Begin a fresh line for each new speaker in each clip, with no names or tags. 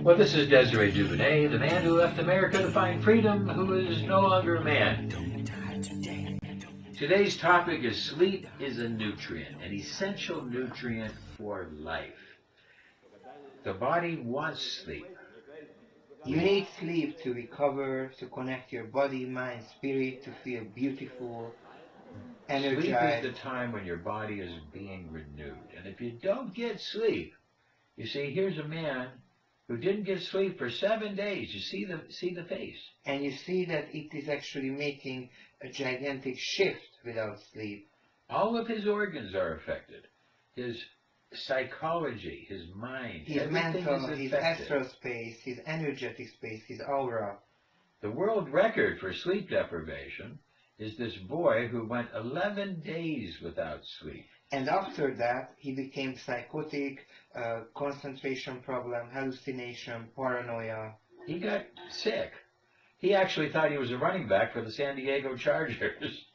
Well, this is Desiree Duvernay, the man who left America to find freedom, who is no longer a man. Today's topic is sleep is a nutrient, an essential nutrient for life. The body wants sleep.
You need sleep to recover, to connect your body, mind, spirit, to feel beautiful,
Sleep is the
energized.
time when your body is being renewed. And if you don't get sleep, you see, here's a man who didn't get sleep for 7 days. You see the face.
And you see that it is actually making a gigantic shift without sleep.
All of his organs are affected. His psychology, his mind,
His
everything
mental,
is
his
affected.
astral space, his energetic space, his aura.
The world record for sleep deprivation is this boy who went 11 days without sleep.
And after that, he became psychotic, concentration problem, hallucination, paranoia.
He got sick. He actually thought he was a running back for the San Diego Chargers.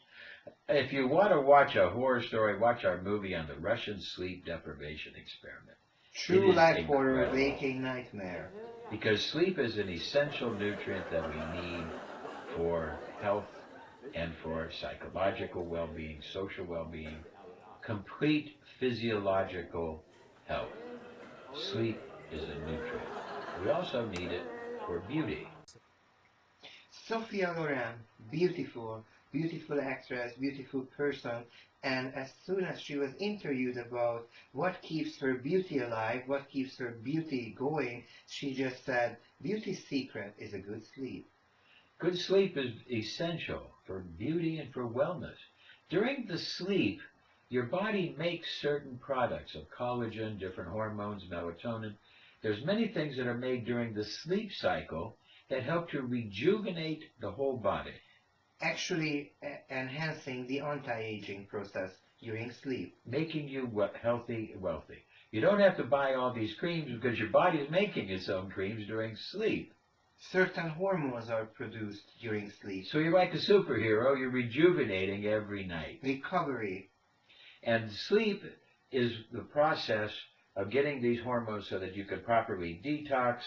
If you want to watch a horror story, watch our movie on the Russian sleep deprivation experiment.
True
is
life horror,
incredible.
waking nightmare.
Because sleep is an essential nutrient that we need for health and for psychological well-being, social well-being, complete physiological health. Sleep is a nutrient. We also need it for beauty.
Sophia Loren, beautiful, beautiful actress, beautiful person, and as soon as she was interviewed about what keeps her beauty alive, what keeps her beauty going, she just said, beauty's secret is a good sleep.
Good sleep is essential for beauty and for wellness. During the sleep, your body makes certain products of collagen, different hormones, melatonin. There's many things that are made during the sleep cycle that help to rejuvenate the whole body.
Actually enhancing the anti-aging process during sleep.
Making you healthy and wealthy. You don't have to buy all these creams because your body is making its own creams during sleep.
Certain hormones are produced during sleep.
So you're like a superhero, you're rejuvenating every night.
Recovery.
And sleep is the process of getting these hormones so that you can properly detox,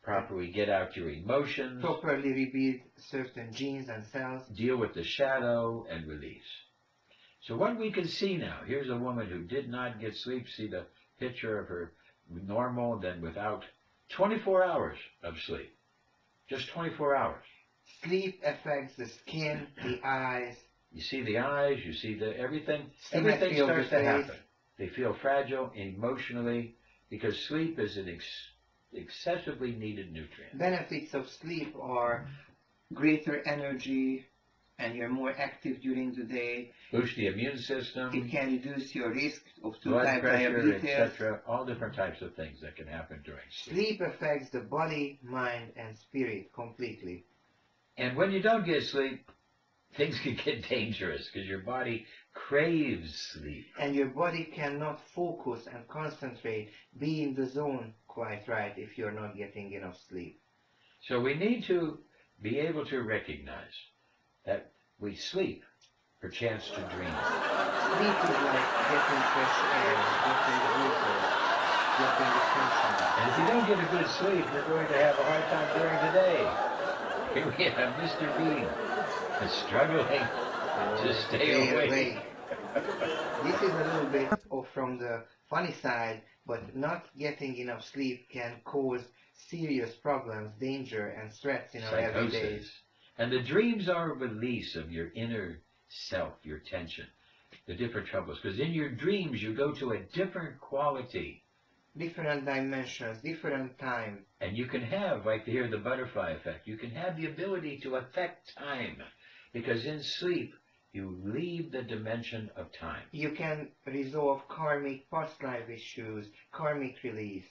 properly get out your emotions,
Properly rebuild certain genes and cells.
deal with the shadow, and release. So what we can see now, here's a woman who did not get sleep. See the picture of her normal, then without 24 hours of sleep. Just 24 hours.
Sleep affects the skin, the eyes.
You see the eyes, you see everything
Symmetry of the
starts to
face.
happen. They feel fragile emotionally because sleep is an excessively needed nutrient.
Benefits of sleep are greater energy, and you're more active during the day.
Boost the immune system,
It can reduce your risk of
blood
two-type
pressure,
diabetes.
etc. All different types of things that can happen during sleep.
Sleep affects the body, mind, and spirit completely.
And when you don't get sleep, things can get dangerous because your body craves sleep.
And your body cannot focus and concentrate, be in the zone quite right if you're not getting enough sleep.
So we need to be able to recognize that we sleep for chance to dream.
Sleep is like getting fresh air, getting the water, getting the sunshine.
And if you don't get a good sleep, you're going to have a hard time during the day. Here we have Mr. Bean struggling to stay awake.
This is a little bit from the funny side, but not getting enough sleep can cause serious problems, danger, and threats in our everyday.
Psychosis. And the dreams are a release of your inner self, your tension, the different troubles. Because in your dreams, you go to a different quality.
Different dimensions, different time.
And you can have, like here, the butterfly effect. You can have the ability to affect time. Because in sleep, you leave the dimension of time.
You can resolve karmic past life issues, karmic release.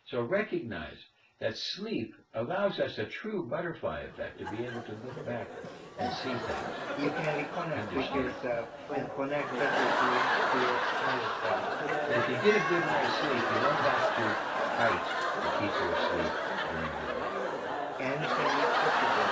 So recognize that sleep allows us a true butterfly effect to be able to look back and see things.
You can reconnect with yourself and connect better to your higher self.
And if you get a good night's sleep, you don't have to fight to keep you asleep during the day.
Anything is possible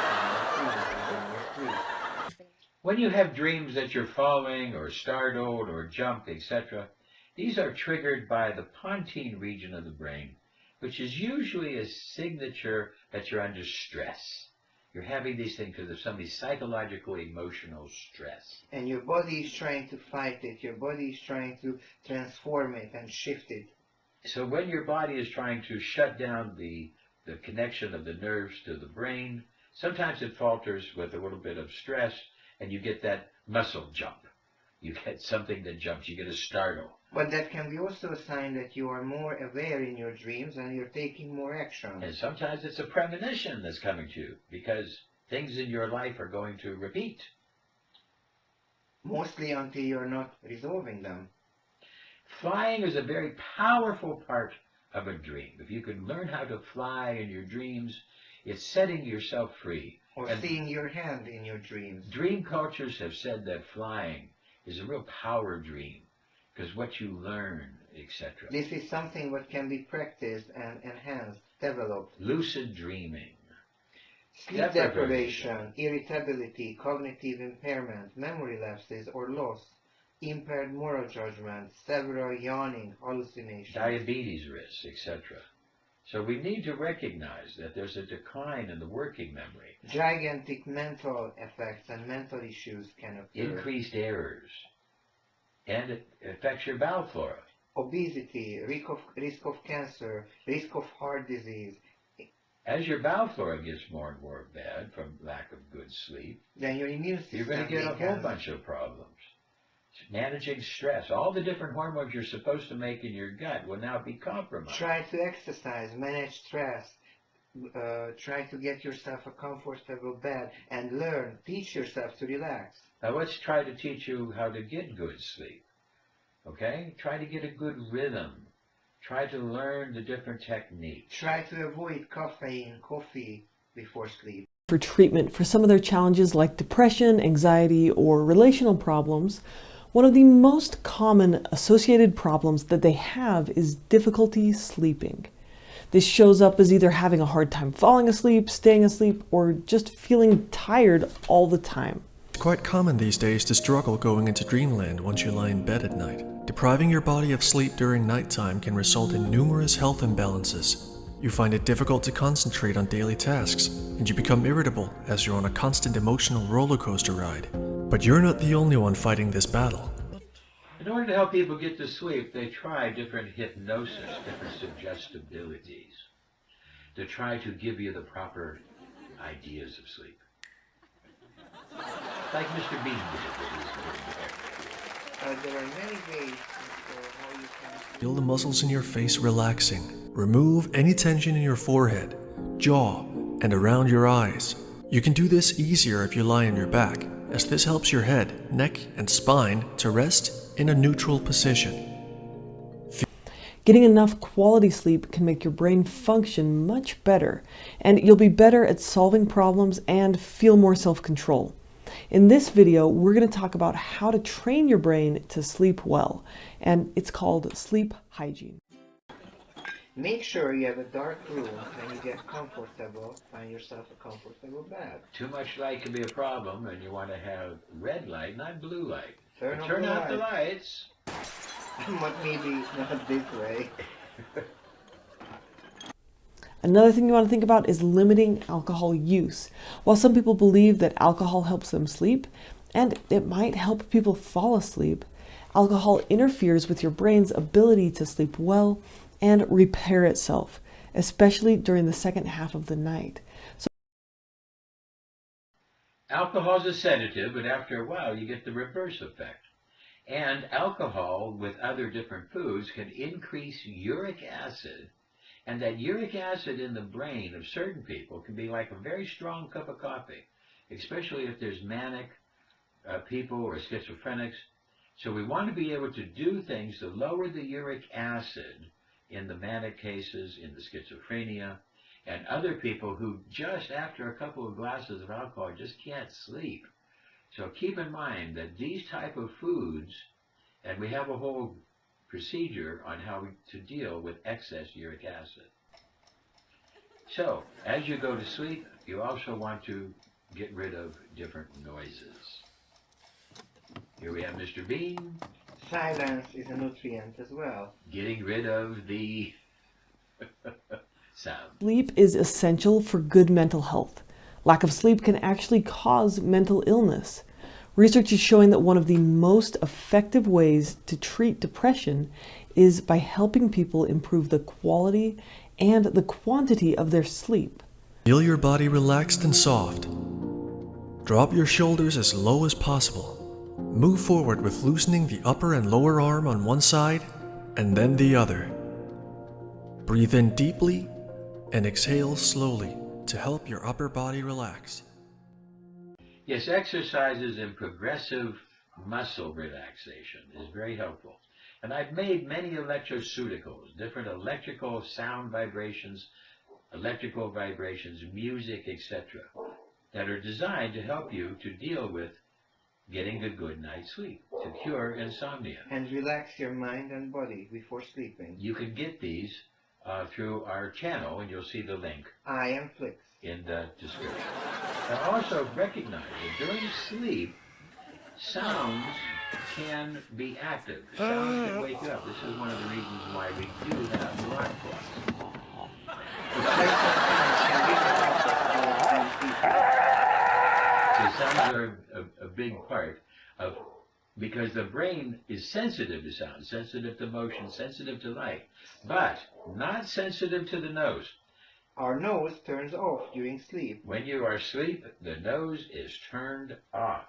in your sleep.
When you have dreams that you're falling or startled or jump, etc., these are triggered by the pontine region of the brain, which is usually a signature that you're under stress. You're having these things because of some psychological, emotional stress.
And your body is trying to fight it. Your body is trying to transform it and shift it.
So when your body is trying to shut down the connection of the nerves to the brain, sometimes it falters with a little bit of stress, and you get that muscle jump. You get something that jumps. You get a startle.
But that can be also a sign that you are more aware in your dreams and you're taking more action.
And sometimes it's a premonition that's coming to you because things in your life are going to repeat.
Mostly until you're not resolving them.
Flying is a very powerful part of a dream. If you can learn how to fly in your dreams, it's setting yourself free.
Or seeing your hand in your dreams.
Dream cultures have said that flying is a real power dream because what you learn, etc.
This is something that can be practiced and enhanced, developed.
Lucid dreaming.
Sleep deprivation, irritability, cognitive impairment, memory lapses or loss, impaired moral judgment, several yawning, hallucinations.
Diabetes risk, etc. So we need to recognize that there's a decline in the working memory.
Gigantic mental effects and mental issues can occur.
Increased errors. And it affects your bowel flora.
Obesity, risk of cancer, risk of heart disease.
As your bowel flora gets more and more bad from lack of good sleep,
then your immune system
you're going to get a whole bunch of problems. Managing stress, all the different hormones you're supposed to make in your gut will now be compromised.
Try to exercise, manage stress, try to get yourself a comfortable bed and teach yourself to relax.
Now let's try to teach you how to get good sleep. Okay? Try to get a good rhythm. Try to learn the different techniques.
Try to avoid caffeine, coffee before sleep.
For treatment for some of their challenges like depression, anxiety, or relational problems, one of the most common associated problems that they have is difficulty sleeping. This shows up as either having a hard time falling asleep, staying asleep, or just feeling tired all the time.
It's quite common these days to struggle going into dreamland once you lie in bed at night. Depriving your body of sleep during nighttime can result in numerous health imbalances. You find it difficult to concentrate on daily tasks, and you become irritable as you're on a constant emotional roller coaster ride. But you're not the only one fighting this battle.
In order to help people get to sleep, they try different hypnosis, different suggestibilities, to try to give you the proper ideas of sleep. Like Mr. Bean did.
There are many ways how you can...
Feel the muscles in your face relaxing. Remove any tension in your forehead, jaw, and around your eyes. You can do this easier if you lie on your back, as this helps your head, neck, and spine to rest in a neutral position.
Getting enough quality sleep can make your brain function much better, and you'll be better at solving problems and feel more self-control. In this video, we're going to talk about how to train your brain to sleep well, and it's called sleep hygiene.
Make sure you have a dark room and you get comfortable. Find yourself a comfortable bed.
Too much light can be a problem, and you want to have red light, not blue light.
Turn
out the lights.
But maybe not this way.
Another thing you want to think about is limiting alcohol use. While some people believe that alcohol helps them sleep, and it might help people fall asleep, alcohol interferes with your brain's ability to sleep well and repair itself, especially during the second half of the night.
Alcohol is a sedative, but after a while you get the reverse effect. And alcohol with other different foods can increase uric acid, and that uric acid in the brain of certain people can be like a very strong cup of coffee, especially if there's manic people or schizophrenics. So we want to be able to do things to lower the uric acid in the manic cases, in the schizophrenia, and other people who just after a couple of glasses of alcohol just can't sleep. So keep in mind that these type of foods, and we have a whole procedure on how to deal with excess uric acid. So, as you go to sleep, you also want to get rid of different noises. Here we have Mr. Bean.
Silence is a nutrient as well.
Getting rid of the sound.
Sleep is essential for good mental health. Lack of sleep can actually cause mental illness. Research is showing that one of the most effective ways to treat depression is by helping people improve the quality and the quantity of their sleep.
Feel your body relaxed and soft. Drop your shoulders as low as possible. Move forward with loosening the upper and lower arm on one side and then the other. Breathe in deeply and exhale slowly to help your upper body relax.
Yes, exercises in progressive muscle relaxation is very helpful. And I've made many electroceuticals, different electrical sound vibrations, electrical vibrations, music, etc., that are designed to help you to deal with getting a good night's sleep, to cure insomnia.
And relax your mind and body before sleeping.
You can get these through our channel, and you'll see the link
I am Flix.
in the description. Now also recognize that during sleep, sounds can be active. Sounds can wake you up. This is one of the reasons why we do have alarm clocks. So sounds are a big part of, because the brain is sensitive to sound, sensitive to motion, sensitive to light, but not sensitive to the nose.
Our nose turns off during sleep.
When you are asleep, the nose is turned off.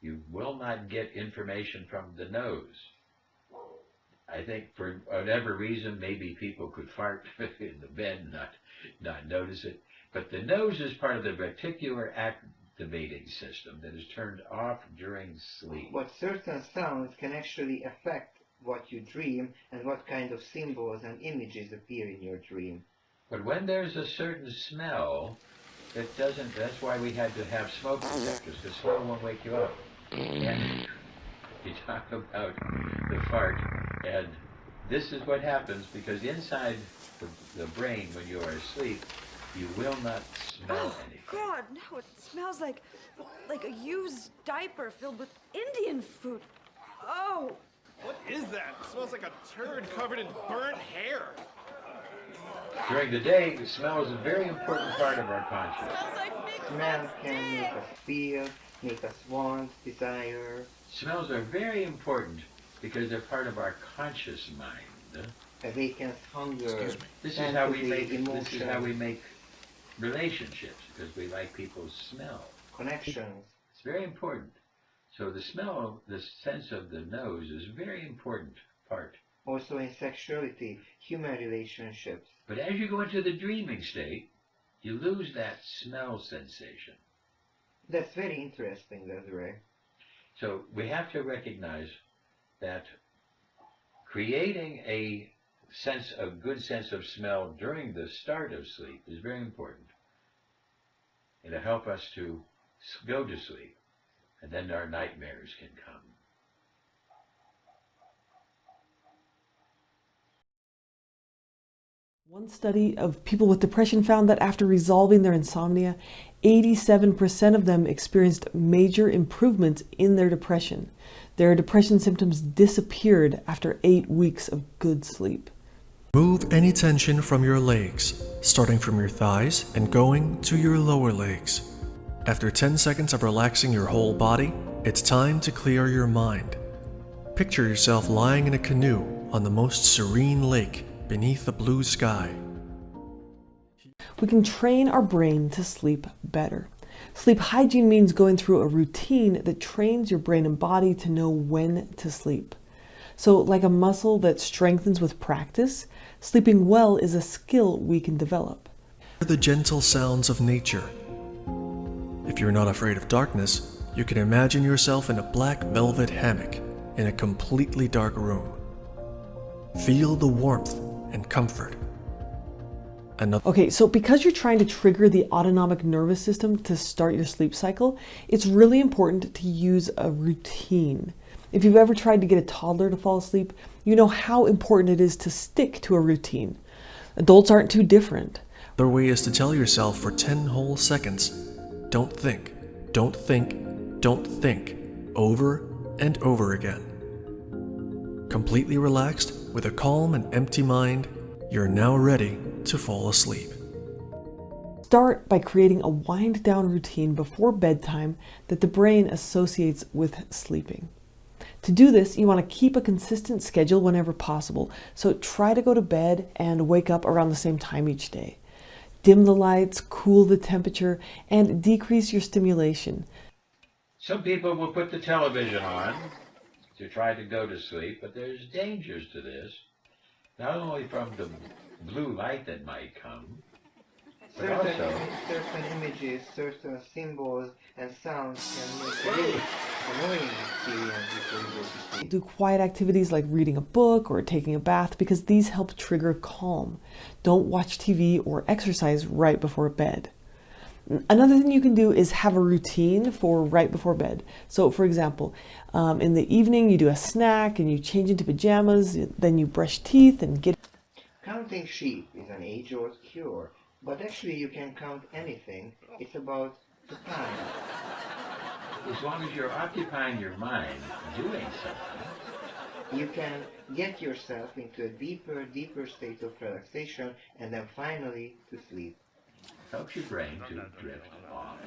You will not get information from the nose. I think for whatever reason, maybe people could fart in the bed and not notice it. But the nose is part of the reticular activating system that is turned off during sleep.
But certain sounds can actually affect what you dream and what kind of symbols and images appear in your dream.
But when there's a certain smell, it doesn't, that's why we had to have smoke detectors, because smell won't wake you up. And you talk about the fart, and this is what happens, because inside the brain, when you are asleep, you will not smell anything.
God, no, it smells like a used diaper filled with Indian food. Oh,
What is that? It smells like a turd covered in burnt hair.
During the day, the smell is a very important part of our consciousness.
smells like big
Smells can make us feel, make us want, desire.
Smells are very important because they're part of our conscious mind.
Awakens hunger,
This is how we
fantasy,
make relationships, because we like people's smell.
connections.
It's very important. So the smell, the sense of the nose is a very important part.
Also in sexuality, human relationships.
But as you go into the dreaming state, you lose that smell sensation.
That's very interesting, Desiree.
So we have to recognize that creating a good sense of smell during the start of sleep is very important. It'll help us to go to sleep, and then our nightmares can come.
One study of people with depression found that after resolving their insomnia, 87% of them experienced major improvements in their depression. Their depression symptoms disappeared after 8 weeks of good sleep.
Move any tension from your legs, starting from your thighs and going to your lower legs. After 10 seconds of relaxing your whole body, it's time to clear your mind. Picture yourself lying in a canoe on the most serene lake beneath the blue sky.
We can train our brain to sleep better. Sleep hygiene means going through a routine that trains your brain and body to know when to sleep. So, like a muscle that strengthens with practice, sleeping well is a skill we can develop.
Hear the gentle sounds of nature. If you're not afraid of darkness, you can imagine yourself in a black velvet hammock in a completely dark room. Feel the warmth and comfort.
Okay, so because you're trying to trigger the autonomic nervous system to start your sleep cycle, it's really important to use a routine. If you've ever tried to get a toddler to fall asleep, you know how important it is to stick to a routine. Adults aren't too different.
Another way is to tell yourself for 10 whole seconds, don't think, don't think, don't think, over and over again. Completely relaxed, with a calm and empty mind, You're now ready to fall asleep.
Start by creating a wind down routine before bedtime that the brain associates with sleeping. To do this, you want to keep a consistent schedule whenever possible, so try to go to bed and wake up around the same time each day. Dim the lights, cool the temperature, and decrease your stimulation.
Some people will put the television on to try to go to sleep, but there's dangers to this, not only from the blue light that might come, but also
Certain images, certain symbols and sounds can make a really annoying experience before you go to sleep.
Do quiet activities like reading a book or taking a bath because these help trigger calm. Don't watch TV or exercise right before bed. Another thing you can do is have a routine for right before bed. So for example, in the evening you do a snack and you change into pajamas, then you brush teeth and get...
Counting sheep is an age-old cure, but actually you can count anything. It's about the time.
as long as you're occupying your mind doing something,
You can get yourself into a deeper state of relaxation and then finally to sleep.
helps your brain to drift off.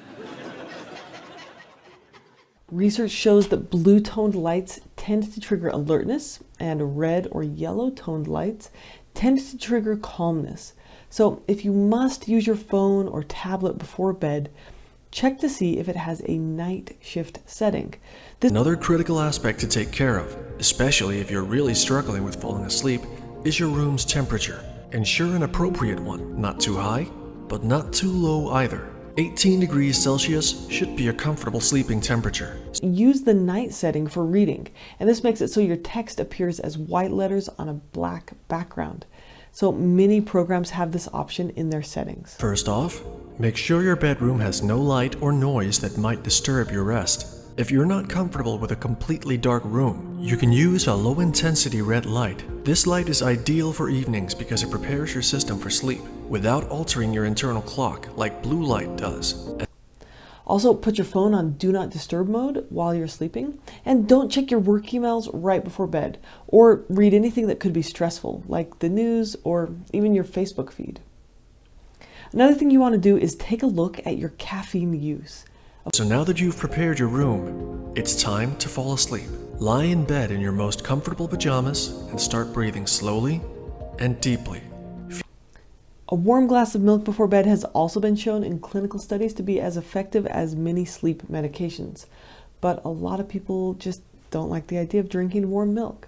Research shows that blue-toned lights tend to trigger alertness, and red or yellow-toned lights tend to trigger calmness. So if you must use your phone or tablet before bed, check to see if it has a night shift setting.
Another critical aspect to take care of, especially if you're really struggling with falling asleep, is your room's temperature. Ensure an appropriate one, not too high, but not too low either. 18 degrees Celsius should be a comfortable sleeping temperature.
Use the night setting for reading, and this makes it so your text appears as white letters on a black background. So many programs have this option in their settings.
First off, make sure your bedroom has no light or noise that might disturb your rest. If you're not comfortable with a completely dark room, you can use a low-intensity red light. This light is ideal for evenings because it prepares your system for sleep without altering your internal clock like blue light does.
Also, put your phone on Do Not Disturb mode while you're sleeping, and don't check your work emails right before bed, or read anything that could be stressful, like the news or even your Facebook feed. Another thing you want to do is take a look at your caffeine use.
So now that you've prepared your room, it's time to fall asleep. Lie in bed in your most comfortable pajamas and start breathing slowly and deeply.
A warm glass of milk before bed has also been shown in clinical studies to be as effective as many sleep medications, but a lot of people just don't like the idea of drinking warm milk.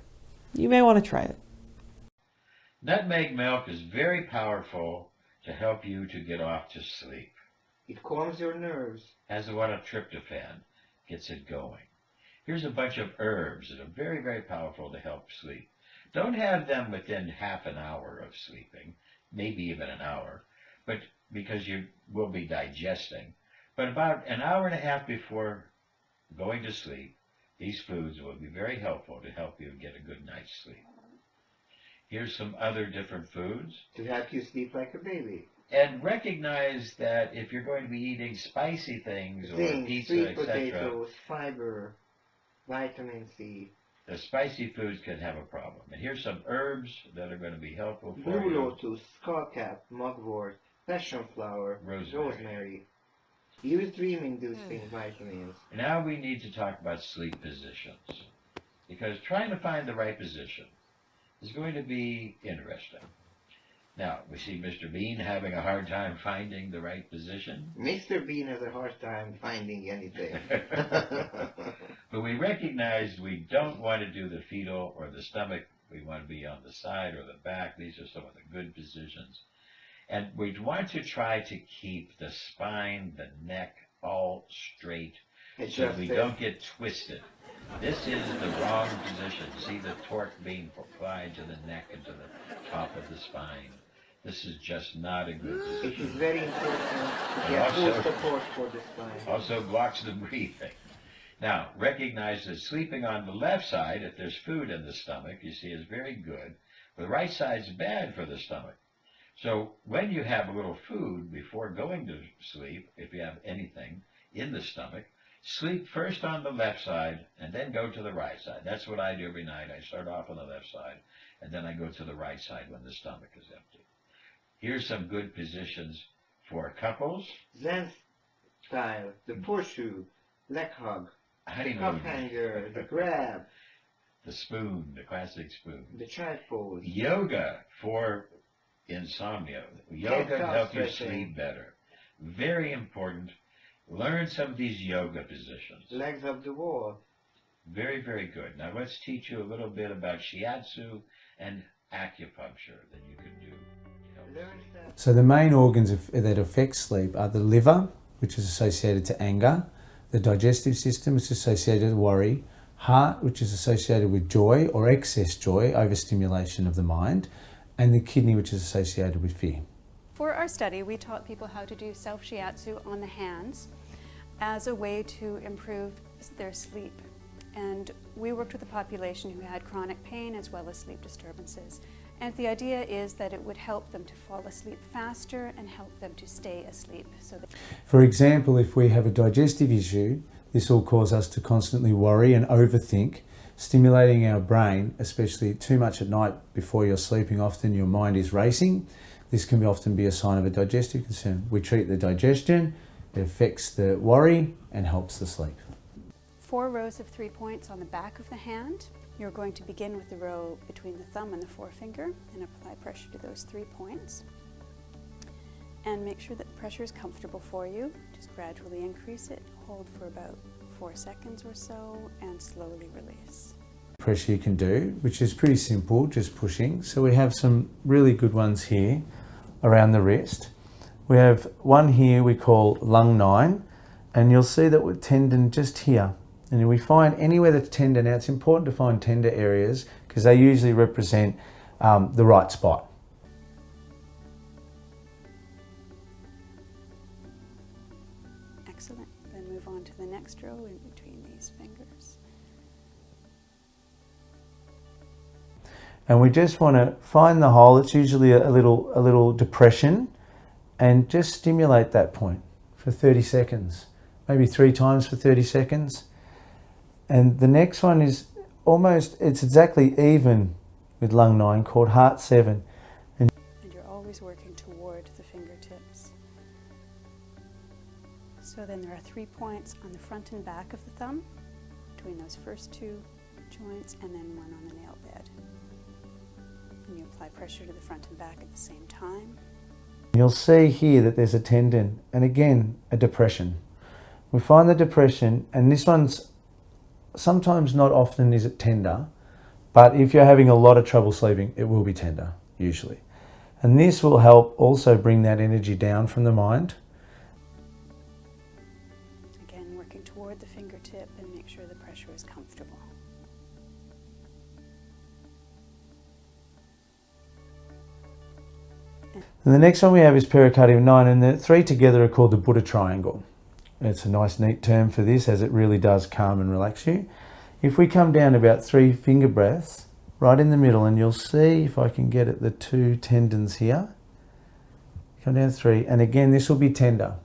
You may want to try it.
Nutmeg milk is very powerful to help you to get off to sleep.
It calms your nerves.
Has a lot of tryptophan, gets it going. Here's a bunch of herbs that are very, very powerful to help sleep. Don't have them within half an hour of sleeping, maybe even an hour, but because you will be digesting. But about an hour and a half before going to sleep, these foods will be very helpful to help you get a good night's sleep. Here's some other different foods.
To help you sleep like a baby.
And recognize that if you're going to be eating spicy things or
Zinc,
pizza,
sweet
etc.,
potatoes, fiber, vitamin C.
the spicy foods can have a problem. And here's some herbs that are going to be helpful for
Blue
you.
lotus, skullcap, mugwort, passion flower,
Rosemary.
Use dream-inducing vitamins.
Now we need to talk about sleep positions, because trying to find the right position is going to be interesting. Now, we see Mr. Bean having a hard time finding the right position.
Mr. Bean has a hard time finding anything.
But we recognize we don't want to do the fetal or the stomach. We want to be on the side or the back. These are some of the good positions. And we want to try to keep the spine, the neck, all straight so we don't get twisted. This is the wrong position. See the torque being applied to the neck and to the top of the spine. This is just not a good position.
It is very important to
And
get full
also-
support for the spine.
Also blocks the breathing. Now, recognize that sleeping on the left side, if there's food in the stomach, you see, is very good. The right side's bad for the stomach. So when you have a little food before going to sleep, if you have anything in the stomach, sleep first on the left side and then go to the right side. That's what I do every night. I start off on the left side and then I go to the right side when the stomach is empty. Here's some good positions for couples.
Zen style, the horseshoe, leg hug, cup
Honeymoon.
hanger, the grab,
The spoon, the classic spoon.
the child pose.
Yoga for insomnia. Yoga to help you sleep better. Very important. Learn some of these yoga positions.
Legs up the wall.
Very, very good. Now let's teach you a little bit about shiatsu and acupuncture that you can do.
So the main organs that affect sleep are the liver, which is associated to anger, the digestive system, which is associated with worry, heart, which is associated with joy or excess joy, overstimulation of the mind, and the kidney, which is associated with fear.
For our study, we taught people how to do self-shiatsu on the hands as a way to improve their sleep. And we worked with a population who had chronic pain as well as sleep disturbances. And the idea is that it would help them to fall asleep faster and help them to stay asleep.
For example, if we have a digestive issue, this will cause us to constantly worry and overthink, stimulating our brain, especially too much at night before you're sleeping. Often your mind is racing. This can often be a sign of a digestive concern. We treat the digestion, it affects the worry and helps the sleep.
4 rows of 3 points on the back of the hand. You're going to begin with the row between the thumb and the forefinger and apply pressure to those 3 points. And make sure that the pressure is comfortable for you. Just gradually increase it, hold for about 4 seconds or so, and slowly release.
Pressure you can do, which is pretty simple, just pushing. So we have some really good ones here around the wrist. We have one here we call lung 9, and you'll see that we're tendon just here. And we find anywhere that's tender, now it's important to find tender areas because they usually represent the right spot.
Excellent. Then move on to the next row in between these fingers.
And we just want to find the hole. It's usually a little depression, and just stimulate that point for 30 seconds, maybe 3 times for 30 seconds. And the next one is it's exactly even with lung 9, called heart 7.
And you're always working toward the fingertips. So then there are 3 points on the front and back of the thumb, between those first 2 joints, and then 1 on the nail bed. And you apply pressure to the front and back at the same time.
You'll see here that there's a tendon, and again, a depression. We find the depression, and this one's sometimes, not often, is it tender, but if you're having a lot of trouble sleeping, it will be tender, usually. And this will help also bring that energy down from the mind.
Again, working toward the fingertip and make sure the pressure is comfortable.
And the next one we have is pericardium 9, and the 3 together are called the Buddha triangle. It's a nice neat term for this, as it really does calm and relax you. If we come down about 3 finger breaths, right in the middle, and you'll see if I can get at the 2 tendons here. Come down 3, and again this will be tender.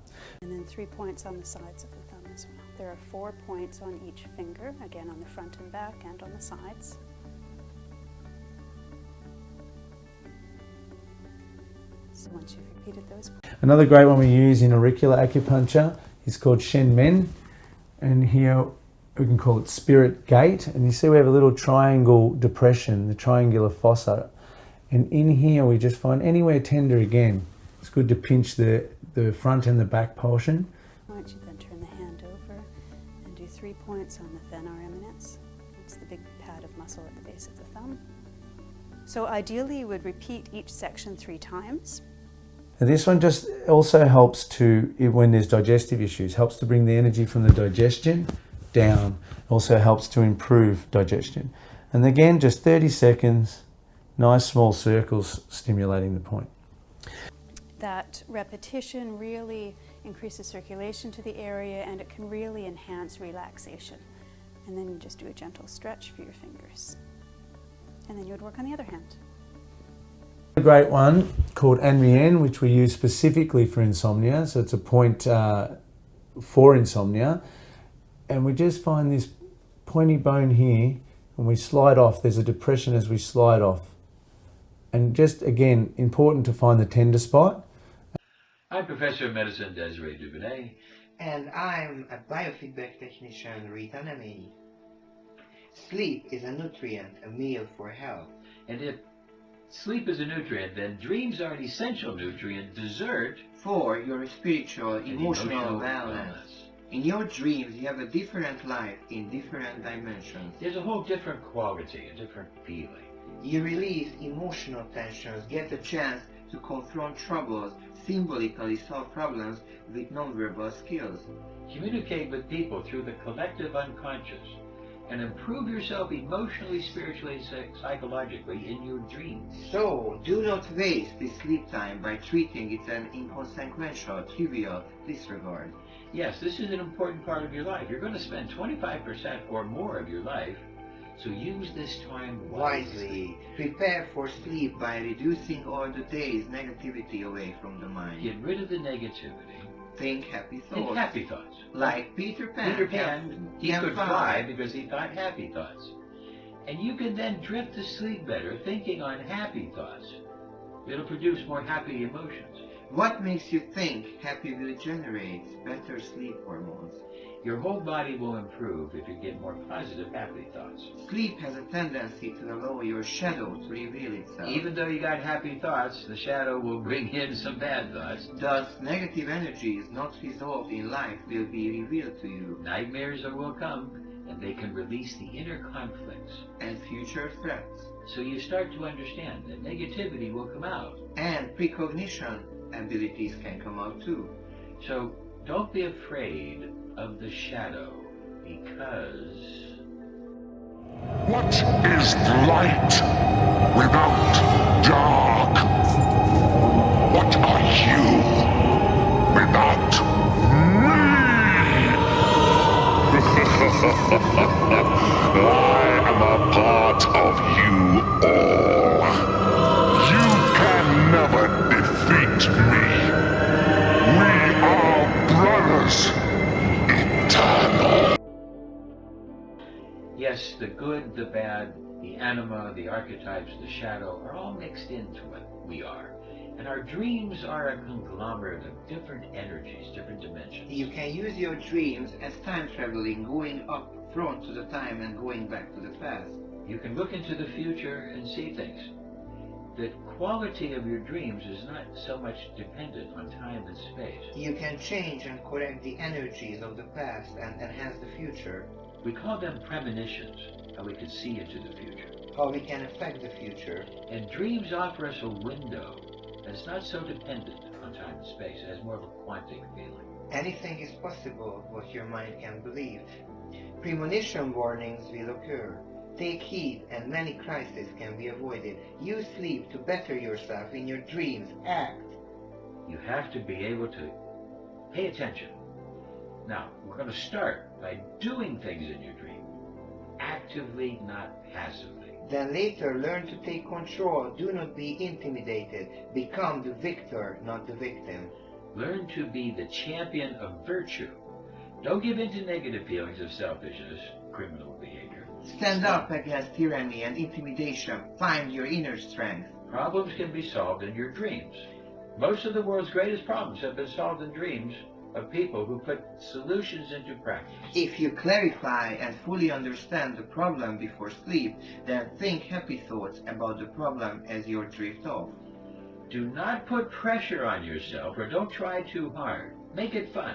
And then 3 points on the sides of the thumb as well. There are 4 points on each finger, again on the front and back and on the sides. So once you've repeated those.
Another great one we use in auricular acupuncture is called Shen Men, and here we can call it Spirit Gate. And you see we have a little triangle depression, the triangular fossa, and in here we just find anywhere tender. Again, it's good to pinch the front and the back portion.
Once you then turn the hand over and do 3 points on the thenar eminence. That's the big pad of muscle at the base of the thumb. So ideally you would repeat each section 3 times.
Now this one just also helps to, when there's digestive issues, helps to bring the energy from the digestion down. Also helps to improve digestion. And again, just 30 seconds, nice small circles stimulating the point.
That repetition really increases circulation to the area, and it can really enhance relaxation. And then you just do a gentle stretch for your fingers. And then you would work on the other hand.
A great one called Anmien, which we use specifically for insomnia. So it's a point for insomnia. And we just find this pointy bone here, and we slide off. There's a depression as we slide off And just again, important to find the tender spot.
I'm Professor of Medicine Desiree Dubonnet.
And I'm a biofeedback technician, Rita Nemei. Sleep is a nutrient, a meal for health.
And if sleep is a nutrient, then dreams are an essential nutrient, dessert
For your spiritual,
and
emotional wellness. In your dreams, you have a different life in different dimensions.
There's a whole different quality, a different feeling.
You release emotional tensions, get a chance to confront troubles, symbolically solve problems with nonverbal skills.
Communicate with people through the collective unconscious and improve yourself emotionally, spiritually, psychologically in your dreams.
So, do not waste this sleep time by treating it an inconsequential, trivial disregard.
Yes, this is an important part of your life. You're going to spend 25% or more of your life, so use this time wisely.
Prepare for sleep by reducing all the day's negativity away from the mind.
Get rid of the negativity.
Think happy
Think
thoughts.
happy thoughts.
Like Peter Pan.
Peter Pan, he
can
could
fly.
fly because he thought happy thoughts. And you can then drift to sleep better thinking on happy thoughts. It'll produce more happy emotions.
What makes you think happy will generate better sleep hormones?
Your whole body will improve if you get more positive, happy thoughts.
Sleep has a tendency to allow your shadow to reveal itself.
Even though you got happy thoughts, the shadow will bring in some bad thoughts.
Thus, negative energies not resolved in life will be revealed to you,
Nightmares will come, and they can release the inner conflicts.
and future threats.
So you start to understand that negativity will come out.
And precognition abilities can come out too.
So don't be afraid of the shadow, because
What is light without dark? What are you without me? I am a part of you all. You can never defeat me. We are brothers, eternal.
yes, the good, the bad, the anima, the archetypes, the shadow are all mixed into what we are. And our dreams are a conglomerate of different energies, different dimensions.
You can use your dreams as time traveling, going up front to the time and going back to the past.
You can look into the future and see things. The quality of your dreams is not so much dependent on time and space.
You can change and correct the energies of the past and enhance the future.
We call them premonitions, how we can see into the future.
How we can affect the future.
And dreams offer us a window that's not so dependent on time and space. It has more of a quantic feeling.
Anything is possible what your mind can believe. Premonition warnings will occur. Take heed and many crises can be avoided. Use sleep to better yourself in your dreams. Act.
You have to be able to pay attention. Now, we're going to start by doing things in your dream. Actively, not passively.
Then later learn to take control. Do not be intimidated. Become the victor, not the victim.
Learn to be the champion of virtue. Don't give in to negative feelings of selfishness, criminal behavior.
Stand up against tyranny and intimidation. Find your inner strength.
Problems can be solved in your dreams. Most of the world's greatest problems have been solved in dreams of people who put solutions into practice.
If you clarify and fully understand the problem before sleep, then think happy thoughts about the problem as you drift off.
Do not put pressure on yourself, or don't try too hard. Make it fun.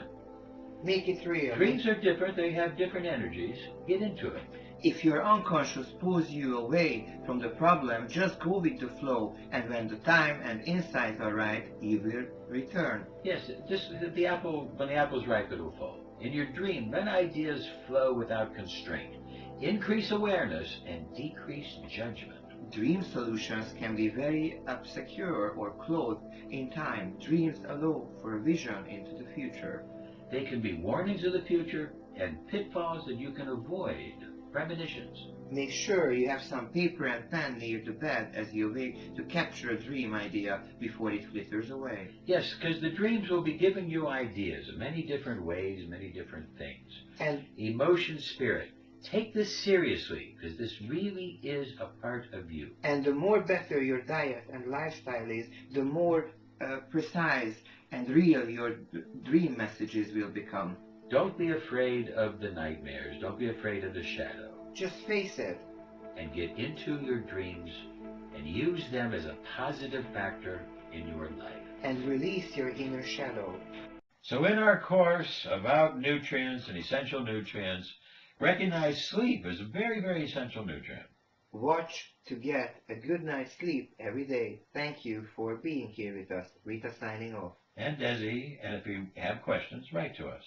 Make it real.
Dreams are different, they have different energies. Get into it.
If your unconscious pulls you away from the problem, just go with the flow, and when the time and insights are right, you will return.
Yes, just when the apple's ripe, it'll fall. In your dream, let ideas flow without constraint. Increase awareness and decrease judgment.
Dream solutions can be very obscure or clothed in time. Dreams allow for vision into the future.
They can be warnings of the future and pitfalls that you can avoid. Premonitions.
Make sure you have some paper and pen near the bed as you wake to capture a dream idea before it flitters away.
Yes, because the dreams will be giving you ideas of many different ways, many different things.
And
Emotion, spirit. take this seriously, because this really is a part of you.
And the more better your diet and lifestyle is, the more precise and real your dream messages will become.
Don't be afraid of the nightmares. Don't be afraid of the shadow.
Just face it.
And get into your dreams and use them as a positive factor in your life.
And release your inner shadow.
So in our course about nutrients and essential nutrients, recognize sleep as a very, very essential nutrient.
Watch to get a good night's sleep every day. Thank you for being here with us. Rita signing off.
And Desi, and if you have questions, write to us.